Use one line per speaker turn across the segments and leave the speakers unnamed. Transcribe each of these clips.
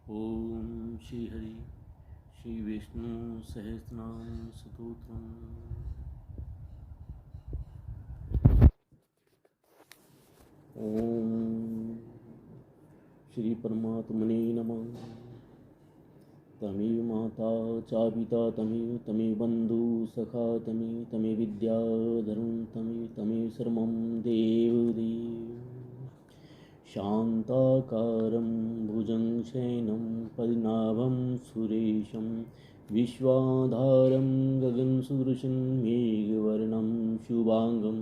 ओम श्री हरि श्री विष्णु सहस्रनाम स्तोत्रम। ओम श्री परमात्मने नमः। तमेव माता च पिता तमेव तमेव बंधु सखा तमेव तमेव विद्याधरं तमेव सर्वं देवदेव। शान्ताकारं भुजङ्गशयनं पद्मनाभं सुरेशं विश्वाधारं गगनसदृशं मेघवर्णं शुभांगं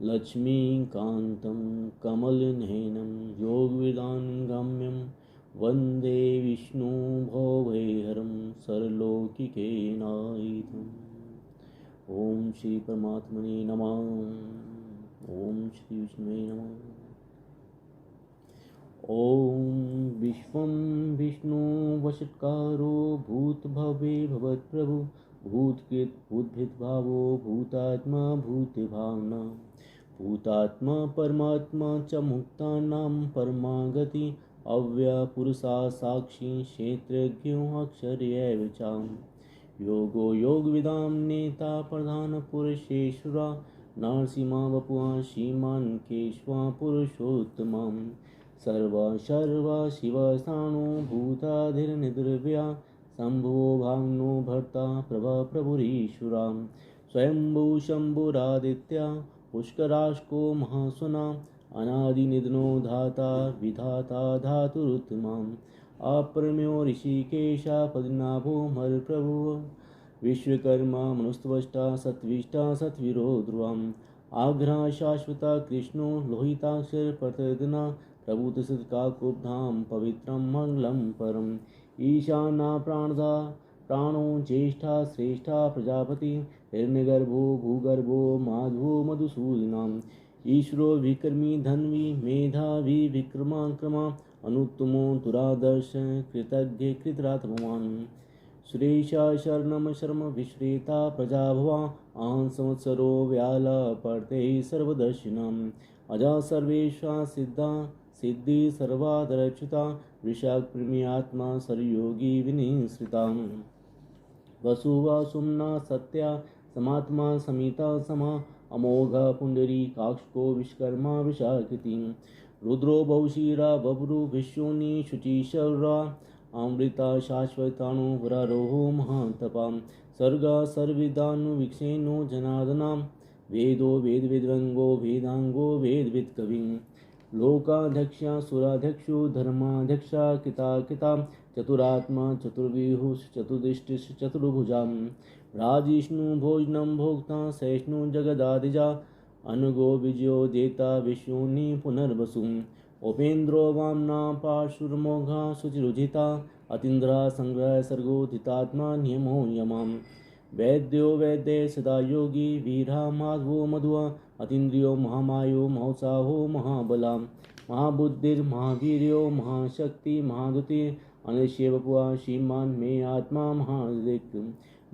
लक्ष्मीकान्तं कमलनयनं योगविदानं वन्दे विष्णु भवभयहरं सर्वलोकिकेनायितम्। ओम श्री परमात्मने नमः। ओम श्री विष्णुवे नमः। ओम विश्वं विष्णु वषट्कारो भूतभवे भवत्प्रभु भूतकृत भूतभृद्भावो भूतात्मा भूतभावना भूतात्मा परमात्मा च मुक्तानां परमागति अव्ययपुरुषा साक्षी क्षेत्रज्ञो अक्षरैव चाम् योगो योगविदां नेता प्रधानपुरुषेश्वरा नरसिंहा वपुः श्रीमान् केशवा पुरुषोत्तमम् सर्वा शिवस्थानो भूताधिर्निर्व्या शम्भो भाग्नो भर्ता प्रभा प्रभुरीश्वरां स्वयंभू शम्भुरादित्या पुष्कराश्को महासुना अनादिनिधनो धाता विधाता धातुरुत्तमाम् अप्रमेयो ऋषिकेशा पद्मनाभो मल्प्रभु विश्वकर्मा मनुस्त्वष्टा सत्विष्टा सत्वीरो ध्रुवम् आघ्रा शाश्वता कृष्णो लोहिताक्षर प्रतिदना प्रभुतसत्काकुब्धां पवित्रं मंगलं परम् ईशाना प्राणदा प्राणो ज्येष्ठा श्रेष्ठा प्रजापति हिरण्यगर्भो भूगर्भो माधवो मधुसूदनाम् ईश्वरो विक्रमी धन्वी मेधावी विक्रमाक्रमा अनुत्तमो दुरादर्श कृतज्ञ कृतरात्मवान् सुरेशा शरणं शर्म विश्रेता प्रजाभवा आं संवत्सरो व्याला पर्ते सर्वदर्शिनम् अजा सर्वेषा सिद्धा सिद्धि सर्वादरच्युता वृषाक्प्रेम्यात्मा सर्वयोगी विनिश्रिता वसुवा सुम्ना सत्या समात्मा समिता समा अमोघ पुंडरी काक्षको विश्वकर्मा वृषाकृति रुद्रो बहुशीरा बभ्रु विश्वोनि शुचिशरा अमृता शाश्वतानु वरारोहो महातपा सर्गा सर्विदानुवीक्षेनो जनार्दनां वेदो वेदविद्वंगो वेदांगो वेदवित्कविं लोकाध्यक्षा सुराध्यक्षो धर्माध्यक्षा किता चतुरात्मा चतुर्विहुः चतुर्दिष्टिश्च चतुर्भुजां राजिष्णु भोजनं भोक्ता सहिष्णु जगदादिजा अनुगो विजयो देता विश्वोनि पुनर्वसुम् उपेन्द्रो वामना पाशुर्मोघा शुचिरुजिता अतीन्द्रा संग्रह सर्गोदितात्मा नियमो यमाम् वैद्यो वैद्य सदा योगी वीरा माधवो मधुआ अतीन्द्रियो महामायो महोत्साहो महाबला महाबुद्धिर्महावीर्यो महाशक्ति महादुति अनिश्य वपुआ श्रीमान मे आत्मा महादिक्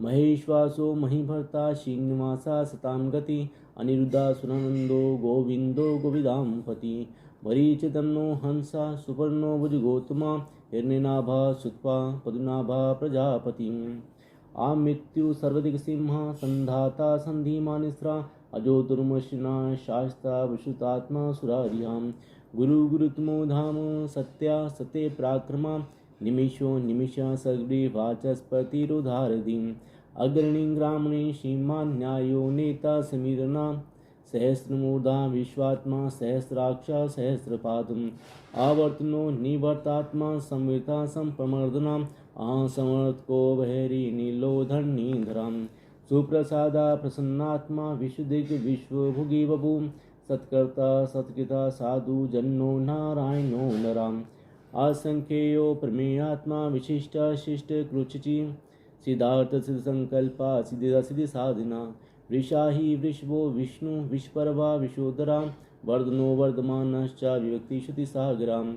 महेश्वासो महीभर्ता श्रीनिवासा सतां गति अनिरुद्धा सुरानंदो गोविंदो गोविदां पति मरीचितन्नो हंसा सुपर्णो भुजगोत्तमा हिरण्यनाभा सुत्पा पद्मनाभा प्रजापतिम् आमृत्यु सर्वदिक सिंह संधाता संधिमानिस्रा अजो दुर्मशिना शास्ता विश्रुतात्मा सुरारियां गुरु गुरुत्मो धाम सत्या सत्य पराक्रमा निमिषो निमिषा सगड़ी वाचस्पतिरुधारदीं अग्रणी ग्रामणी श्रीमान न्यायो नेता समीरना सहस्रमूर्धा विश्वात्मा सहस्राक्षा सहस्रपादम् आवर्तनो निवर्तात्मा संविता संप्रमर्दना आसमर्थको बहरी नीलोधरणीधरां सुप्रसादा प्रसन्नात्मा विशुदिग विश्वभुगी बभू सत्कर्ता सत्कृता साधु जन्नो नारायणो नराम् असंख्येयो प्रमेयात्मा विशिष्टा शिष्ट कृचिची सिद्धार्थ सिद्ध संकल्पा सिद्धिदा सिद्धि साधना वृषाहि वृषभो विष्णु विश्वपर्वा विश्वोदरा वर्धनो वर्धमानश्च विभक्ति श्रुति सागराम्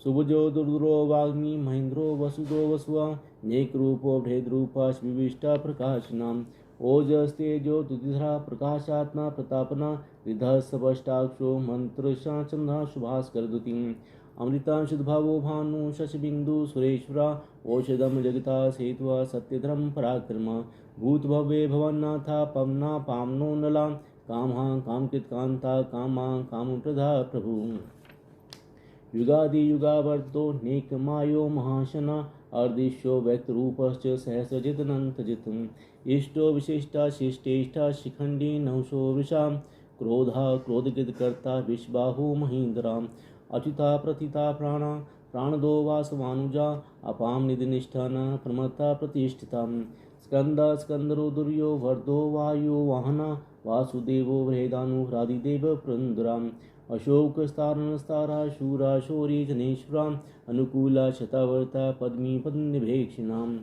सुभुजो दुर्दुरो वाग्मी महेन्द्रो वसुदो वसुआ नेकरूपो भेदरूपा विविष्टा प्रकाशनाम् ओजस्तेजो दुधिधरा प्रकाशात्मा प्रतापना हृदय सपष्टाक्षो मंत्रशा चंद्रा शुभास्कर दुतिम् अमृता शुद्भावो भानु शशबिंदु सुरेश्वरा औषधम जगता सेत्वा सत्यधर्म पराक्रमा भूतभवे भवन्नाथा पवना पावनो नला कामहा कामकृत कांता कामा कामप्रदा प्रभु युगादि युगावर्तो नेकमायो महाशना अर्दिशो व्यक्तरूपश्च सहस्रजितनन्तजितम् इष्टो विशिष्टा शिष्टेष्टा शिखण्डी नहुषो वृषा क्रोधा क्रोधकृतकर्ता विश्वाहु महीन्द्राम् अच्युता प्रथिता प्राणा प्राणदो वासवानुजा अपां निधिनिष्ठान प्रमत्ता प्रतिष्ठिता स्कंदा स्कंदरो दुर्यो वर्धो वायु वाहना वासुदेवो वृहेदानुरादिदेव पुरन्दराम् अशोकस्तारणस्तारा शूरा शौरी जनेश्वराम् अनुकूला शतावर्ता पद्मी पद्मनिभेक्षिणाम्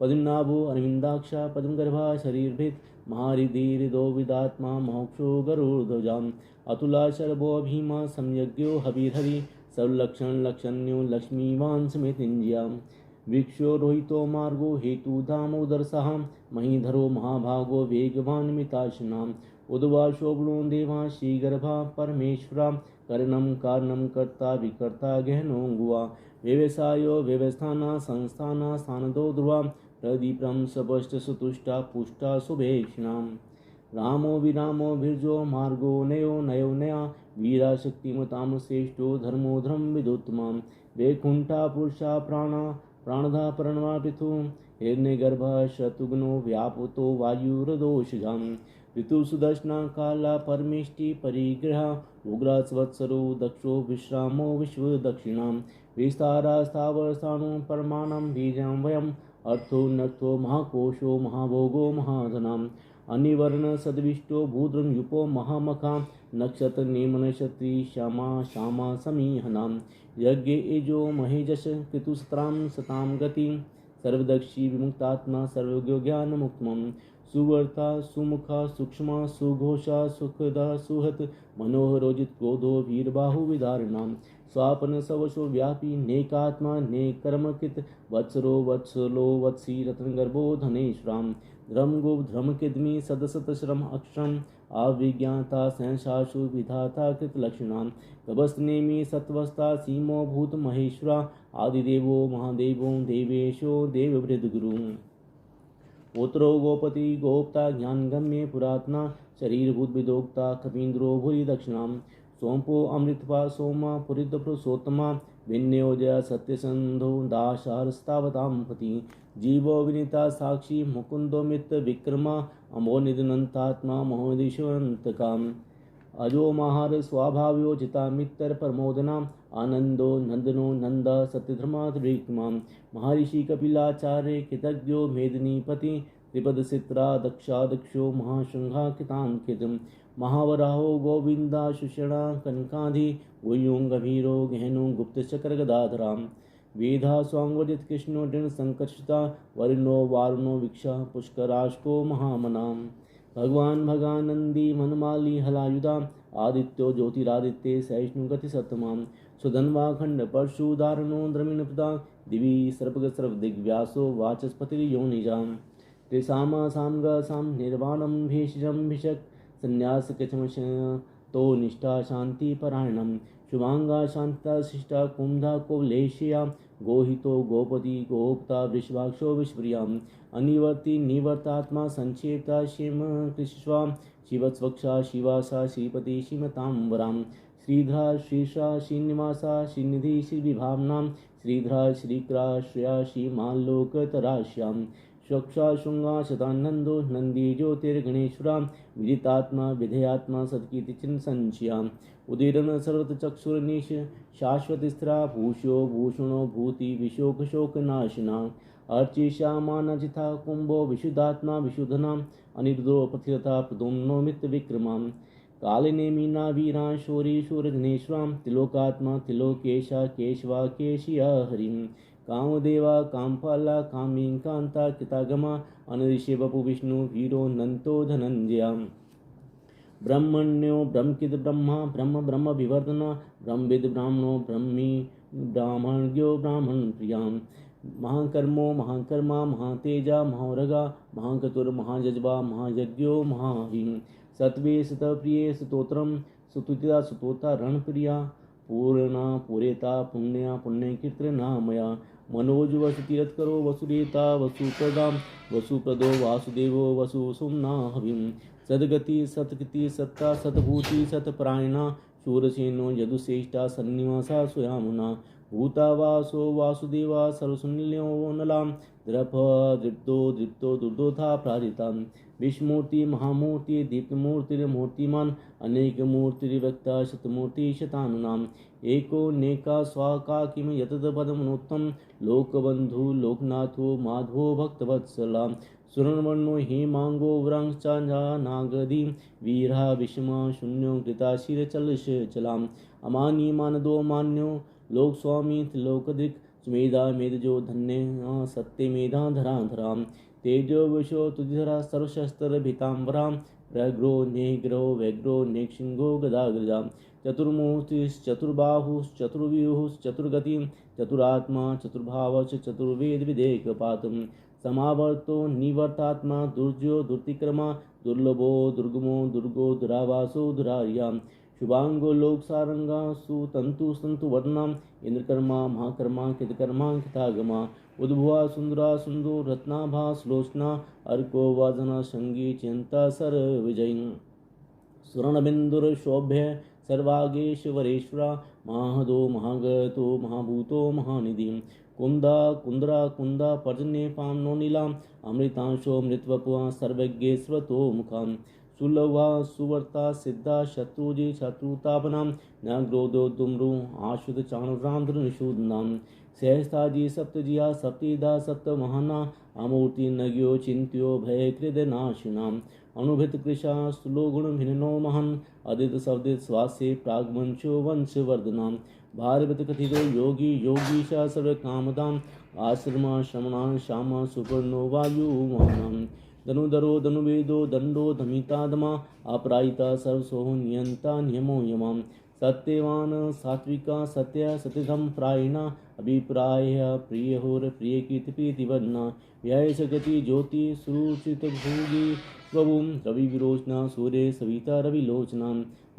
पद्मनाभो अरविन्दाक्षा पद्मगर्भा शरीरभृत् महारिधिहृदो विदात्मा मोक्षो गरुडध्वजाम् अतुला शर्भो भीमा संयज्ञो हविर्हरि सर्वलक्षण लक्षण्यो लक्ष्मीवान् समेतिञ्ज्याम् वृक्षो रोहितो मार्गो हेतु दामोदरसः महीधरो महाभागो वेगवान् मिताशनाम् उद्वासो गुणो देवा श्रीगर्भा परमेश्वरा कर्णं कारणं कर्ता विकर्ता गहनोऽङ्गुवा व्यवसायो व्यवस्थाना संस्थाना स्थानदो ध्रुवा प्रदीपं सपष्टसुतुष्टा पुष्टा शुभेक्षिणाम् रामो विरामो भिर्जो मार्गो नयो नयो नया वीरा शक्तिमतां श्रेष्ठो धर्मो धर्म विदुत्तमां वैकुण्ठा पुरुषा प्राणा प्राणधा प्रणवा पृथु हिरण्यगर्भः शतुघ्नो व्यापतो वायुरदोषजाम् ऋतुसुदर्शना काला परमेष्टि परिग्रह उग्रस्वत्सरो दक्षो विश्रामो विश्वदक्षिणां विस्तारा स्थावरस्थाणु परमाणं बीजं वयम् अर्थो नर्थो महाकोशो महाभोगो महाधनाम् अनिवर्ण सद्विष्टो भूद्रं युपो महामखा नक्षत्र नेमनक्षत्री श्यामा श्यामा समीहनां यज्ञ एजो महेजश कृतुसत्रां सतां गति सर्वदक्षी विमुक्तात्मा सर्वज्ञो ज्ञानमुक्तमम् सुवर्ता सुमुखा सूक्ष्मा सुघोषा सुखदा सुहत मनोहरोजित क्रोधो वीरबाहु विदारिणाम स्वापन सवशो व्यापी नेकात्मा नेकर्मकृत वत्सरो वत्सलो वत्सी रत्नगर्भो धनेश्वराम ध्रमगो ध्रमकिद्मी सदसतश्रम अक्षरम अविज्ञाता सहसाशु विधाता कृतलक्षणाम कबस्तनेमी सत्वस्ता सीमो भूत महेश्वरा आदिदेवो महादेवो देवेशो देवभृदगुरु पुत्रो गोपति गोप्ता ज्ञानगम्ये पुरातना शरीरभूत विदोक्ता कपीन्द्रो भूरि दक्षिणाम सोमपो अमृतपा सोमा पुरितपुरुषोत्तमा विन्योजय सत्यसंधो दाशारस्तावतां पति जीवो विनीता साक्षी मुकुंदो मित्र विक्रमा अमो निधनंतात्मा महोदीश्वरंतकाम अजो महार स्वाभाव्यो जिता मित्र प्रमोदना आनंदो नंदनो नंदा सत्यधर्मात्रिकमां महर्षि कपिलाचार्य कृतज्ञो मेदिनीपति त्रिपदसित्रा दक्षादक्षो महाशृंगा कृतांकितम् महावराहो गोविंदा सुषणा कनकाधि गुह्यों गभीरो गहनो गुप्तचक्रगदाधराम वेधा स्वांगवर्जित कृष्णो दृढ़ संकर्षिता वरुणो वारुणो वीक्षा पुष्कराशको महामनाम भगवान भगानंदी मनमाली हलायुधा आदित्यो ज्योतिरादित्य सहिष्णुगति सत्तमां सुधन्वाखंड परशुधारणो द्रमिणपदा दिवि सर्पगस्रवदिग्व्यासो वाचस्पतिर्योनिजां त्रिसामा सामगासां निर्वाणं भेषजं भिषक् संन्यासकचमश तो निष्ठा शांतिपरायणं शुभांगा शांता शिष्टा कुंधा कोलेशिया गोहितो गोपति गोप्ता वृषभाक्षो विश्वप्रियाम् अनिवर्ति निवर्तात्मा संचेता शिम कृष्वा शिवस्वक्षा शिवासा श्रीपति श्रीमतांबरां श्रीधरा श्रीषा श्रीनिवासा श्रीनिधि श्रीविभावनां श्रीधरा श्रीक्रा श्रिया श्रीमाल्लोकतराश्यां स्वक्षा शृंगा शतानंदो नंदी ज्योतिर्गणेश्वरां विदितात्मा विधेयात्मा सत्कीर्तिचिन् संचयाम् उदीरन सर्वतचक्षुर्निश शाश्वत स्थिरा भूषो भूषणो भूति विशोकशोकनाशिना अर्चिषा मानजिथा कुंभो विशुद्धात्मा विशुधनाम् अनिरुद्धो पथिरथा प्रदुम्नो मित्रविक्रमां कालिने मीना वीरा शौरी शूरजनेश्वरां त्रिलोकात्मा त्रिलोकेशा केशवा केशिया हरिं कामदेवा कामपाला कामी कांता कृतागमा अनऋषि वपु विष्णु वीरो नंतो धनंजया ब्रह्मण्यो ब्रह्मकिद ब्रह्मा ब्रह्म ब्रह्म विवर्धना ब्रह्मविद ब्राह्मणो ब्रह्मी ब्राह्मण्यो ब्राह्मण प्रियां महाकर्मो महाकर्मा महातेजा महारगा महाकतुर महाजज्बा महायज्ञो महाहिं सत्वे सतप्रिये स्तोत्रम सुतुतिता सुतोता रणप्रिया पूर्णा पूरेता पुण्या पुण्यकीर्तना मया मनोजवसतीरत्करो वसुरेता वसुप्रदां वसुप्रदो वासुदेवो वसुसुम्ना हविं सद्गति सत्कृति सत्ता सद्भूति सत्परायणा शूरसेनो यदुश्रेष्ठा सन्निवासा स्वयामुना भूतावासो वासुदेवा सर्वसुनिल्यो नलां द्रप दृप्तो दृप्तो दुर्दोधा प्राजितां विष्णुमूर्ति महामूर्ति दीप्तमूर्तिर्मूर्तिमान् अनेकमूर्तिर्व्यक्ता शतमूर्ति शतानुनाम् एको नेका स्वाका किं यतपदमनोत्तम लोकबन्धु लोकनाथो माधवो भक्तवत्सला सुवर्णवर्णो हेमांगो व्रांश्चानागदी वीरा विषमा शून्यो कृताशीरचलशलाम् अमानी मानदो मान्यो लोकस्वामी त्रिलोकदिक् सुमेधा मेधजो धन्य सत्य मेधा धराधरां तेजो विशो तुधिधरा सर्वशस्त्रभिताम्बरां प्रग्रो नेग्रो व्यग्रो नेक्षिंगो गदाग्रजां चतुर्बाहुश्चतुर्व्यूहुश्चतुर्गतिं चतुरात्मा चतुर्भावश्च चतुर्वेदविदेकपातं समावर्तो निवर्तात्मा दुर्जयो दुर्तिक्रमा दुर्लभो दुर्गमो दुर्गो दुरावासो दुरार्यां शुभांगो लोक सारंगा सुतंतु संतु वर्णम इंद्रकर्मा महाकर्मा कृतकर्मा कृतागमा उद्भवा सुंदरा सुंदो रत्नाभा श्लोचना अर्को वाजना संगी चिंता सर विजयी सुवर्णबिंदुर शोभ्य सर्वागेश्वरेश्वरा महादो महागतो महाभूतो महानिधि कुंदा कुंद्रा कुंदा पर्जन्य पामनो नीलाम अमृतांशो मृतवपुआ सर्वज्ञ स्वतो मुखाम सुलभा सुवर्ता सिद्धा शत्रुजी शत्रुतापनां न क्रोधो दुम्रु आशुत चाणुरांध्र निषूदनां सहस्ताजी सप्तजिया सप्तिदा सप्त महाना अमूर्ति नग्यो चिंत्यो भय कृदनाशिनां अनुभृत कृशा सुलोगुण भिन्नो महन् अदित सवदित स्वास्य प्रागवंशो वंशवर्धनां भारवत कथितो योगी योगीशा सर्वकामदां आश्रमा श्रमणां श्यामा सुपर्णो वायुवानां धनुधरो धनुवेदो दंडो धमितादमा अपरायिता सर्वसो नियंता नियमो यमां सत्यवान सात्विका सत्य सत्यधम प्रायिणा अभिप्राय प्रियहोर प्रिय कीर्ति प्रीतिवर्णा व्याय सगति ज्योति सुरुचित भोगी प्रभुम रवि विरोचना सूर्य सविता रविलोचना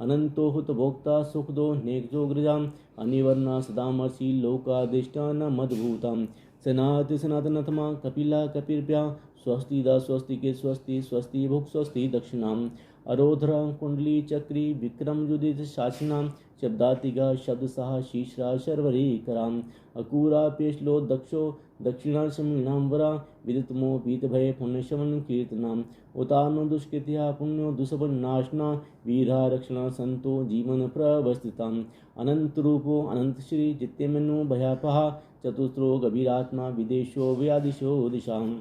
अनंतो हुत भोक्ता सुखदो नेकजोग्रजाम अनिवर्णा सदामर्षि लोकादिष्टान मद्भूतां सनाति सनातनतमा कपिला कपिर्भ्या स्वस्ति दा स्वस्ति के स्वस्ति स्वस्ति भुक् स्वस्ति दक्षिणाम अरोधरा कुंडली चक्री विक्रम युदित शासनाम शब्दातिगा शब्द सहा शीश्रा शर्वरी कराम अकूरा पेशलो दक्षो दक्षिणा शमीनाम्बरा विदितमो पीत भय पुण्यशमन कीर्तनाम उतानो दुष्कृत्या पुण्यो दुष्पन नाशना वीरा रक्षणा संतो जीवन प्रवस्थिताम अनंत रूपो अनंत श्री जित्यमनु भयापहा चतुस्रो गभीरात्मा विदेशो व्यादिशो दिशाम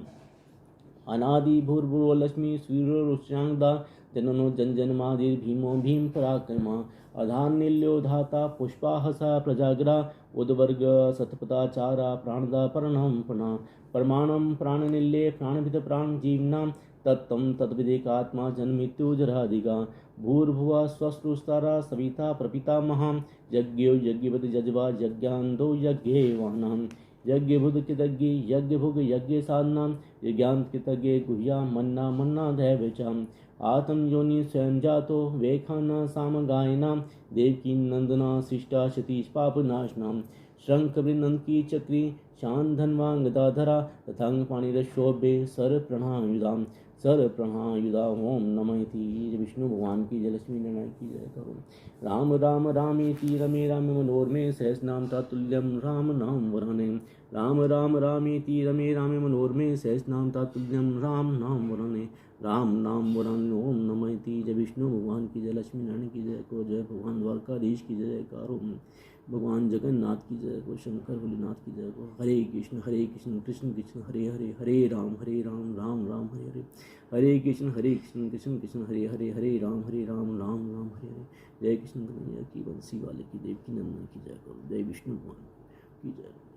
अनादि भूर्भुव लक्ष्मी सूर्योच्चांगदा जननो जनजन्मादिर भीमो भीम पराक्रमा अधान्यल्यो धाता पुष्पाहसा प्रजाग्रा उद्वर्ग सतपताचारा प्राणदा पर्णम प्रणा प्रमाणम प्राणनिल्ये प्राणभित प्राण जीवनां तत्तम तद्विदेकात्मा जन्मृत्युजरादिगा भूर्भुवा स्वस्रुस्तारा सविता प्रपितामहां यज्ञो यज्ञवत जज्वा यज्ञान्धो यज्ञेवानां यज्ञभुद कृतज्ञ यज्ञभुग यज्ञ साधना यज्ञांत कृतज्ञ गुह्या मन्ना मन्ना दैवचाम आत्म योनि स्वयं जातो वेखाना साम गायना देवकी नंदना शिष्टा सतीश पाप नाशना शंख वृंदन की चक्री शान धनवांग गदाधरा तथांग पाणिरशोभे सर प्रणायुधाम सर प्रणायुधा ओम नमः इति विष्णु भगवान की जय लक्ष्मी नारायण की जय करो राम राम रामेति रमे रामे मनोरमे सहस्रनाम तातुल्यम राम नाम वराणे राम राम रामेति रमे रामे मनोरमे सहस्रनाम तातुल्यम राम नाम वराणे राम नाम वराणे ओम नमः इति जय विष्णु भगवान की जय लक्ष्मी नारायण की जय को जय भगवान द्वारकाधीश की जय कारो भगवान जगन्नाथ की जय को शंकर भोलेनाथ की जय को हरे कृष्ण कृष्ण कृष्ण हरे हरे हरे राम राम राम हरे हरे हरे कृष्ण कृष्ण कृष्ण हरे हरे हरे राम राम राम हरे हरे जय कृष्ण कन्हैया की बंसी वाले की देव की नंदन की जय करो जय विष्णु भगवान की जय।